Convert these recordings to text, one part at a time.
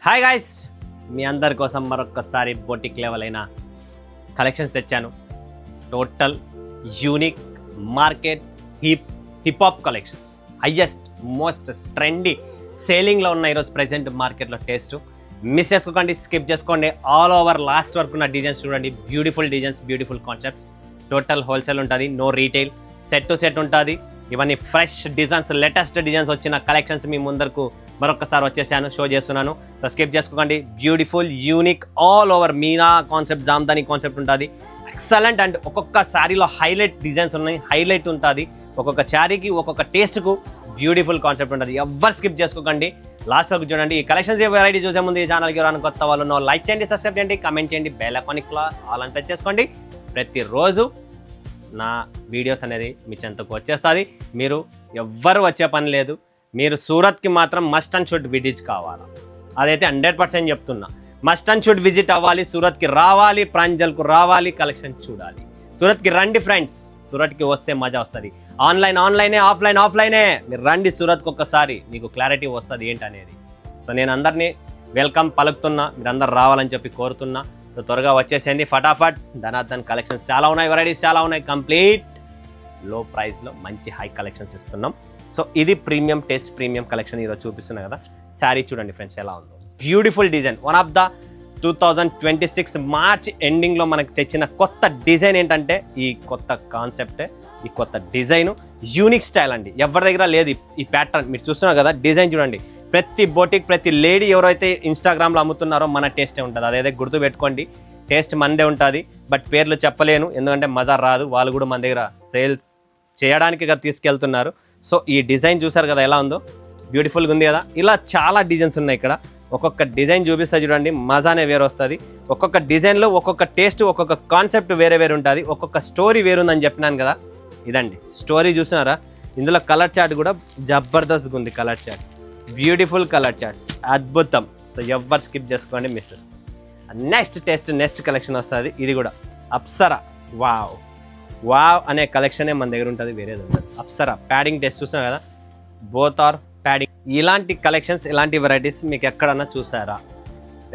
Hi guys, మీ అందరి కోసం మరొకసారి బొటిక్ లెవెల్ అయిన కలెక్షన్స్ తెచ్చాను. Total unique market hip hop collections, highest most trendy సేలింగ్లో ఉన్న ఈరోజు ప్రజెంట్ మార్కెట్లో. టేస్ట్ మిస్ చేసుకోకండి, స్కిప్ చేసుకోండి. ఆల్ ఓవర్ లాస్ట్ వరకు ఉన్న డిజైన్స్ చూడండి. Beautiful designs, beautiful concepts. Total wholesale ఉంటుంది, no retail. Set to set ఉంటుంది. ఇవన్నీ ఫ్రెష్ డిజైన్స్, లేటెస్ట్ డిజైన్స్ వచ్చిన కలెక్షన్స్ మీ ముందరకు మరొకసారి వచ్చేసాను, షో చేస్తున్నాను. సో స్కిప్ చేసుకోకండి. Beautiful unique all over Meena concept, Jamdani concept ఉంటుంది. ఎక్సలెంట్. అండ్ ఒక్కొక్క శారీలో హైలైట్ డిజైన్స్ ఉన్నాయి, హైలైట్ ఉంటుంది. ఒక్కొక్క శారీకి ఒక్కొక్క టేస్ట్కు బ్యూటిఫుల్ కాన్సెప్ట్ ఉంటుంది. ఎవ్వరు స్కిప్ చేసుకోకండి, లాస్ట్ వరకు చూడండి. ఈ కలెక్షన్స్ వెరైటీ చూసే ముందు ఈ ఛానల్కి ఎవరైనా కొత్త వాళ్ళు లైక్ చేయండి, సబ్స్క్రైబ్ చేయండి, కమెంట్ చేయండి, బెల్ ఐకాన్లో ఆల్ అని ప్రెస్ చేసుకోండి. ప్రతిరోజు నా వీడియోస్ అనేది మీ చెంతకు వచ్చేస్తుంది. మీరు ఎవ్వరు వచ్చే పని లేదు. మీరు సూరత్కి మాత్రం మస్ట్ అండ్ షుడ్ విజిట్ కావాలి. అదైతే 100% చెప్తున్నా. మస్ట్ అండ్ షుడ్ విజిట్ అవ్వాలి, సూరత్కి రావాలి, ప్రాంజల్కు రావాలి, కలెక్షన్ చూడాలి. సూరత్కి రండి ఫ్రెండ్స్, సూరత్కి వస్తే మజా వస్తుంది. ఆన్లైనే, ఆఫ్లైనే. మీరు రండి సూరత్కి ఒక్కసారి, మీకు క్లారిటీ వస్తుంది ఏంటనేది. సో నేను అందరినీ వెల్కమ్ పలుకుతున్నా, మీరు అందరు రావాలని చెప్పి కోరుతున్నా. సో త్వరగా వచ్చేసేయండి ఫటాఫట్. ధనార్దన్ కలెక్షన్స్ చాలా ఉన్నాయి, వెరైటీస్ చాలా ఉన్నాయి. కంప్లీట్ లో ప్రైస్లో మంచి హై కలెక్షన్స్ ఇస్తున్నాం. సో ఇది ప్రీమియం టేస్ట్, ప్రీమియం కలెక్షన్ ఈరోజు చూపిస్తున్నా కదా. శారీ చూడండి ఫ్రెండ్స్ ఎలా ఉందో. Beautiful design. One of the 2026 March ఎండింగ్లో మనకు తెచ్చిన కొత్త డిజైన్ ఏంటంటే ఈ కొత్త కాన్సెప్టే, ఈ కొత్త డిజైను. యూనిక్ స్టైల్ అండి, ఎవరి దగ్గర లేదు ఈ ప్యాటర్న్. మీరు చూస్తున్నారు కదా, డిజైన్ చూడండి. ప్రతి బొటిక్, ప్రతి లేడీ ఎవరైతే ఇన్స్టాగ్రామ్లో అమ్ముతున్నారో మన టేస్టే ఉంటుంది. అదైతే గుర్తుపెట్టుకోండి, టేస్ట్ మనదే ఉంటుంది. బట్ పేర్లు చెప్పలేను, ఎందుకంటే మజా రాదు. వాళ్ళు కూడా మన దగ్గర సేల్స్ చేయడానికి తీసుకెళ్తున్నారు. సో ఈ డిజైన్ చూసారు కదా ఎలా ఉందో, బ్యూటిఫుల్గా ఉంది కదా. ఇలా చాలా డిజైన్స్ ఉన్నాయి ఇక్కడ. ఒక్కొక్క డిజైన్ చూపిస్తా చూడండి, మజానే వేరే వస్తుంది. ఒక్కొక్క డిజైన్లో ఒక్కొక్క టేస్ట్, ఒక్కొక్క కాన్సెప్ట్ వేరే ఉంటుంది. ఒక్కొక్క స్టోరీ వేరుందని చెప్పినాను కదా. ఇదండి స్టోరీ, చూస్తున్నారా? ఇందులో కలర్ చార్ట్ కూడా జబర్దస్త్గా ఉంది. Colour chart, beautiful colour charts, అద్భుతం. సో ఎవ్వరు స్కిప్ చేసుకోండి, మిస్ చేసుకోండి. నెక్స్ట్ కలెక్షన్ వస్తుంది. ఇది కూడా అప్సరా. వావ్ అనే కలెక్షనే మన దగ్గర ఉంటుంది, వేరేది ఉంటుంది. అప్సరా ప్యాడింగ్ టెస్ట్ చూస్తున్నారు కదా, బోత్ ఆర్ ప్యాడింగ్. ఇలాంటి కలెక్షన్స్, ఇలాంటి వెరైటీస్ మీకు ఎక్కడన్నా చూసారా?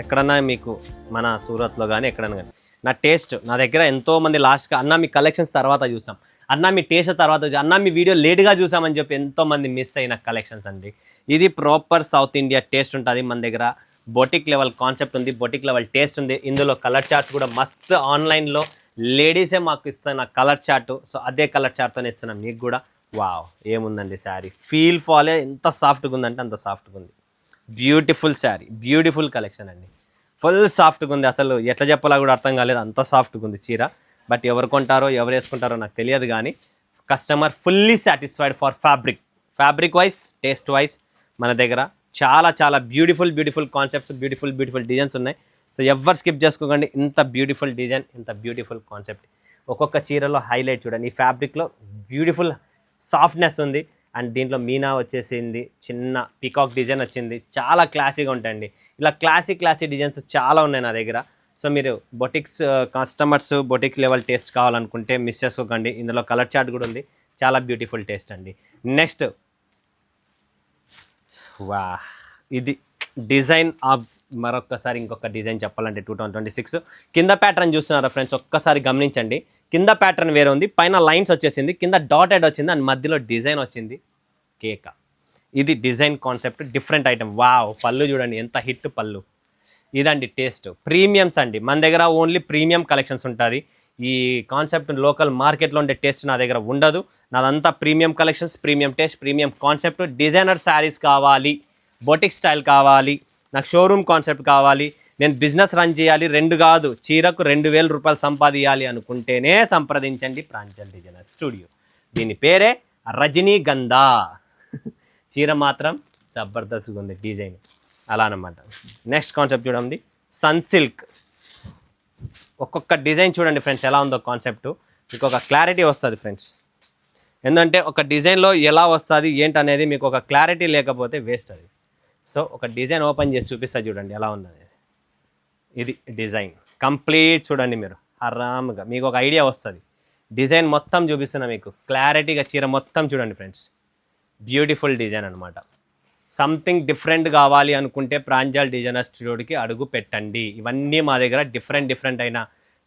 ఎక్కడన్నా మీకు మన సూరత్లో కానీ ఎక్కడన్నా కానీ. నా టేస్ట్ నా దగ్గర ఎంతోమంది లాస్ట్గా అన్న మీ కలెక్షన్స్ తర్వాత చూసాం, అన్న మీ టేస్ట్ తర్వాత చూసాం, అన్న మీ వీడియో లేట్గా చూసామని చెప్పి ఎంతోమంది మిస్ అయిన కలెక్షన్స్ అండి. ఇది ప్రాపర్ సౌత్ ఇండియా టేస్ట్ ఉంటుంది. మన దగ్గర బొటిక్ లెవెల్ కాన్సెప్ట్ ఉంది, బొటిక్ లెవెల్ టేస్ట్ ఉంది. ఇందులో కలర్ చార్ట్స్ కూడా మస్త్. ఆన్లైన్లో లేడీసే మాకు ఇస్తున్న కలర్ చార్టు. సో అదే కలర్ చార్ట్తోనే ఇస్తున్నాం మీకు కూడా. వావ్, ఏముందండి శారీ. ఫీల్ ఫాలే ఎంత సాఫ్ట్గా ఉందంటే అంత సాఫ్ట్గా ఉంది. బ్యూటిఫుల్ శారీ, బ్యూటిఫుల్ కలెక్షన్ అండి. ఫుల్ సాఫ్ట్గా ఉంది. అసలు ఎట్లా చెప్పాలో కూడా అర్థం కాలేదు, అంత సాఫ్ట్గా ఉంది చీర. బట్ ఎవరు కొంటారో ఎవరు వేసుకుంటారో నాకు తెలియదు, కానీ customer fully satisfied for fabric wise, taste wise. మన దగ్గర చాలా బ్యూటిఫుల్ కాన్సెప్ట్స్, బ్యూటిఫుల్ డిజైన్స్ ఉన్నాయి. సో ఎవరు స్కిప్ చేసుకోకండి. ఇంత బ్యూటిఫుల్ డిజైన్, ఇంత బ్యూటిఫుల్ కాన్సెప్ట్. ఒక్కొక్క చీరలో హైలైట్ చూడండి. ఈ ఫ్యాబ్రిక్లో బ్యూటిఫుల్ సాఫ్ట్నెస్ ఉంది. అండ్ దీంట్లో మీనా వచ్చేసింది, చిన్న పీకాక్ డిజైన్ వచ్చింది. చాలా క్లాసీగా ఉంటాయండి. ఇలా క్లాసీ డిజైన్స్ చాలా ఉన్నాయి నా దగ్గర. సో మీరు boutiques customers boutique level taste కావాలనుకుంటే మిస్ చేసుకోకండి. ఇందులో కలర్ చార్ట్ కూడా ఉంది. చాలా బ్యూటిఫుల్ టేస్ట్ అండి. నెక్స్ట్ ఇది డిజైన్ ఆఫ్ మరొకసారి ఇంకొక డిజైన్ చెప్పాలంటే 2026 కింద ప్యాటర్న్ చూస్తున్నారా ఫ్రెండ్స్? ఒక్కసారి గమనించండి. కింద ప్యాటర్న్ వేరే ఉంది, పైన లైన్స్ వచ్చేసింది, కింద డాటెడ్ వచ్చింది, అండ్ మధ్యలో డిజైన్ వచ్చింది కేక. ఇది డిజైన్ కాన్సెప్ట్, డిఫరెంట్ ఐటమ్. పళ్ళు చూడండి ఎంత హిట్ పళ్ళు. ఇదండి టేస్ట్. ప్రీమియమ్స్ అండి, మన దగ్గర ఓన్లీ ప్రీమియం కలెక్షన్స్ ఉంటుంది. ఈ కాన్సెప్ట్ లోకల్ మార్కెట్లో ఉండే టేస్ట్ నా దగ్గర ఉండదు. నాదంతా premium collections, premium taste, premium concept. Designer sarees కావాలి, బొటిక్ స్టైల్ కావాలి, నాకు షోరూమ్ కాన్సెప్ట్ కావాలి, నేను బిజినెస్ రన్ చేయాలి, 2 కాదు చీరకు 2000 రూపాయలు సంపాదించాలి అనుకుంటేనే సంప్రదించండి ప్రాంజల్ డిజైనర్ స్టూడియో. దీని పేరే రజనీగంధా. చీర మాత్రం జబర్దస్త్గా ఉంది డిజైన్, అలా అనమాట. నెక్స్ట్ కాన్సెప్ట్ చూడండి, సన్ సిల్క్. ఒక్కొక్క డిజైన్ చూడండి ఫ్రెండ్స్ ఎలా ఉందో కాన్సెప్ట్. మీకు ఒక క్లారిటీ వస్తుంది ఫ్రెండ్స్. ఎందుకంటే ఒక డిజైన్లో ఎలా వస్తుంది ఏంటనేది మీకు ఒక క్లారిటీ లేకపోతే వేస్ట్ అది. సో ఒక డిజైన్ ఓపెన్ చేసి చూపిస్తా చూడండి ఎలా ఉన్నది. ఇది డిజైన్ కంప్లీట్ చూడండి, మీరు ఆరామ్గా మీకు ఒక ఐడియా వస్తుంది. డిజైన్ మొత్తం చూపిస్తున్నా మీకు క్లారిటీగా. చీర మొత్తం చూడండి ఫ్రెండ్స్, బ్యూటిఫుల్ డిజైన్ అనమాట. సంథింగ్ డిఫరెంట్ కావాలి అనుకుంటే ప్రాంజల్ డిజైనర్ స్టూడియోకి అడుగు పెట్టండి. ఇవన్నీ మా దగ్గర డిఫరెంట్ అయిన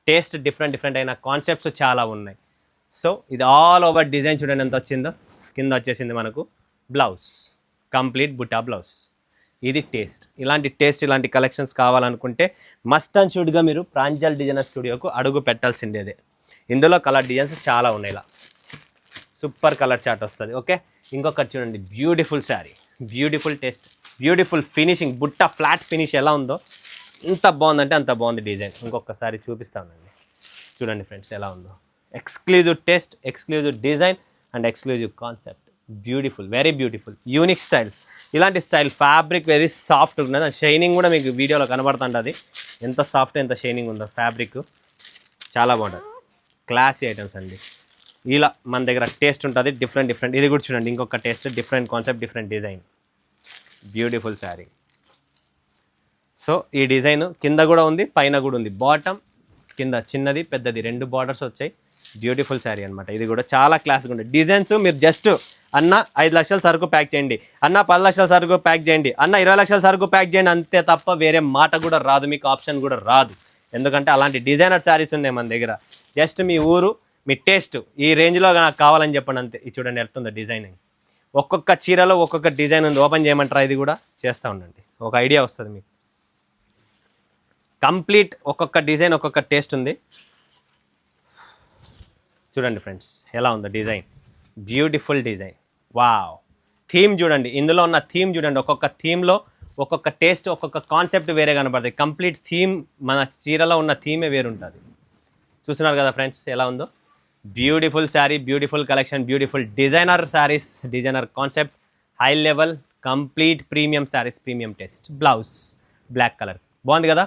టేస్ట్, డిఫరెంట్ అయిన కాన్సెప్ట్స్ చాలా ఉన్నాయి. సో ఇది ఆల్ ఓవర్ డిజైన్ చూడండి ఎంత వచ్చిందో. కింద వచ్చేసింది మనకు బ్లౌజ్, కంప్లీట్ బుటా బ్లౌజ్. ఇది టేస్ట్. ఇలాంటి కలెక్షన్స్ కావాలనుకుంటే మస్ట్ అండ్ షుడ్గా మీరు ప్రాంజల్ డిజైనర్ స్టూడియోకు అడుగు పెట్టాల్సిందేదే. ఇందులో కలర్ డిజైన్స్ చాలా ఉన్నాయి. ఇలా సూపర్ కలర్ చార్ట్ వస్తుంది. ఓకే, ఇంకొకటి చూడండి, beautiful sari, beautiful taste, beautiful finishing, బుట్ట ఫ్లాట్ ఫినిష్ ఎలా ఉందో ఎంత బాగుందంటే అంత బాగుంది డిజైన్. ఇంకొకసారి చూపిస్తానండి, చూడండి ఫ్రెండ్స్ ఎలా ఉందో. Exclusive taste, exclusive design and exclusive concept. Beautiful, very beautiful, unique style. ఇలాంటి స్టైల్ ఫ్యాబ్రిక్ వెరీ సాఫ్ట్ ఉన్నది. షైనింగ్ కూడా మీకు వీడియోలో కనబడుతుంటుంది ఎంత సాఫ్ట్, ఎంత షైనింగ్ ఉందో ఫ్యాబ్రిక్. చాలా బాగుంటుంది, క్లాసీ ఐటమ్స్ అండి. ఇలా మన దగ్గర టేస్ట్ ఉంటుంది డిఫరెంట్. ఇది కూడా చూడండి, ఇంకొక taste, different concept, different design, beautiful sari. So ఈ డిజైన్ కింద కూడా ఉంది, పైన కూడా ఉంది. బాటమ్ కింద చిన్నది పెద్దది 2 బార్డర్స్ వచ్చాయి. బ్యూటిఫుల్ శారీ అనమాట. ఇది కూడా చాలా క్లాస్గా ఉంది. డిజైన్స్ మీరు జస్ట్ అన్న 5 లక్షల సరుకు ప్యాక్ చేయండి, అన్న 10 లక్షల సరుకు ప్యాక్ చేయండి, అన్న 20 లక్షల సరుకు ప్యాక్ చేయండి, అంతే తప్ప వేరే మాట కూడా రాదు, మీకు ఆప్షన్ కూడా రాదు. ఎందుకంటే అలాంటి డిజైనర్ శారీస్ ఉన్నాయి మన దగ్గర. జస్ట్ మీ ఊరు, మీ టేస్ట్, ఈ రేంజ్లో నాకు కావాలని చెప్పండి అంతే. ఇది చూడండి ఎట్లుందో డిజైనింగ్. ఒక్కొక్క చీరలో ఒక్కొక్క డిజైన్ ఉంది. ఓపెన్ చేయమంటారా? ఇది కూడా చేస్తూ ఉండండి, ఒక ఐడియా వస్తుంది మీకు. కంప్లీట్ ఒక్కొక్క డిజైన్, ఒక్కొక్క టేస్ట్ ఉంది. చూడండి ఫ్రెండ్స్ ఎలా ఉందో design, beautiful design. Wow, theme చూడండి, ఇందులో ఉన్న థీమ్ చూడండి. ఒక్కొక్క థీమ్లో ఒక్కొక్క టేస్ట్, ఒక్కొక్క కాన్సెప్ట్ వేరే కనబడుతుంది. కంప్లీట్ థీమ్, మన చీరలో ఉన్న థీమే వేరుంటుంది. చూస్తున్నారు కదా ఫ్రెండ్స్ ఎలా ఉందో. Beautiful sari, beautiful collection, beautiful designer saris, designer concept, high level, complete premium saris, premium taste. Blouse black colour బాగుంది కదా.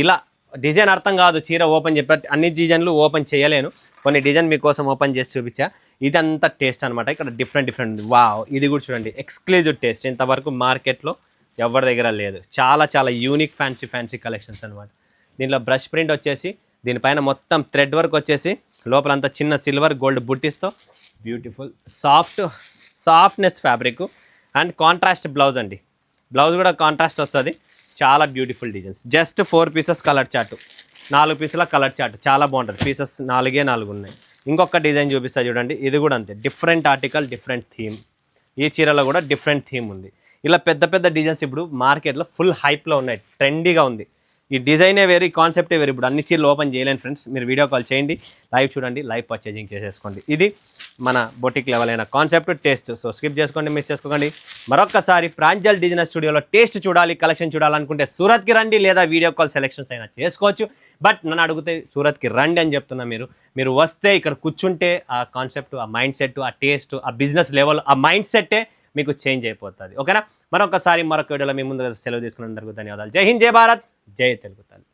ఇలా డిజైన్ అర్థం కాదు చీర ఓపెన్ చెప్పి అన్ని డిజైన్లు ఓపెన్ చేయలేను, కొన్ని డిజైన్ మీకోసం ఓపెన్ చేసి చూపించా. ఇదంతా టేస్ట్ అనమాట. ఇక్కడ డిఫరెంట్. వావ్, ఇది కూడా చూడండి, ఎక్స్క్లూజివ్ టేస్ట్. ఇంతవరకు మార్కెట్లో ఎవరి దగ్గర లేదు. చాలా యూనిక్ ఫ్యాన్సీ కలెక్షన్స్ అనమాట. దీంట్లో బ్రష్ ప్రింట్ వచ్చేసి, దీనిపైన మొత్తం థ్రెడ్ వర్క్ వచ్చేసి, లోపలంతా చిన్న సిల్వర్ గోల్డ్ బుట్టిస్తో beautiful softness fabric and contrast blouse అండి. బ్లౌజ్ కూడా కాంట్రాస్ట్ వస్తుంది. చాలా beautiful designs. Just 4 pieces colour chart, 4 పీసుల కలర్ చార్ట్, చాలా బాగుంటుంది. పీసెస్ 4 ఉన్నాయి. ఇంకొక డిజైన్ చూపిస్తా చూడండి. ఇది కూడా అంతే, డిఫరెంట్ ఆర్టికల్, డిఫరెంట్ థీమ్. ఈ చీరలో కూడా డిఫరెంట్ థీమ్ ఉంది. ఇలా పెద్ద డిజైన్స్ ఇప్పుడు మార్కెట్లో ఫుల్ హైప్లో ఉన్నాయి, ట్రెండీగా ఉంది. ఈ డిజైనే వేరు, ఈ కాన్సెప్టే వేరు. ఇప్పుడు అన్ని చీరలు ఓపెన్ చేయలేను ఫ్రెండ్స్, మీరు వీడియో కాల్ చేయండి, లైవ్ చూడండి, లైవ్ పర్చేజింగ్ చేసేసుకోండి. ఇది మన బొటిక్ లెవెల్ అయిన కాన్సెప్ట్, టేస్ట్. సో స్కిప్ చేసుకోండి, మిస్ చేసుకోకండి. మరొకసారి ప్రాంజల్ డిజైనర్ స్టూడియోలో టేస్ట్ చూడాలి, కలెక్షన్ చూడాలనుకుంటే సూరత్కి రండి, లేదా వీడియో కాల్ సెలెక్షన్స్ అయినా చేసుకోవచ్చు. బట్ నన్ను అడిగితే సూరత్కి రండి అని చెప్తున్నా. మీరు వస్తే ఇక్కడ కూర్చుంటే ఆ కాన్సెప్ట్, ఆ మైండ్ సెట్, ఆ టేస్ట్, ఆ బిజినెస్ లెవెల్, ఆ మైండ్ సెట్టే మీకు చేంజ్ అయిపోతుంది. ఓకేనా? మరొక వీడియోలో మీ ముందు సెలవు తీసుకున్నందుకు ధన్యవాదాలు. జై హింద్, జై భారత్, జై తెలుగు తల్లి.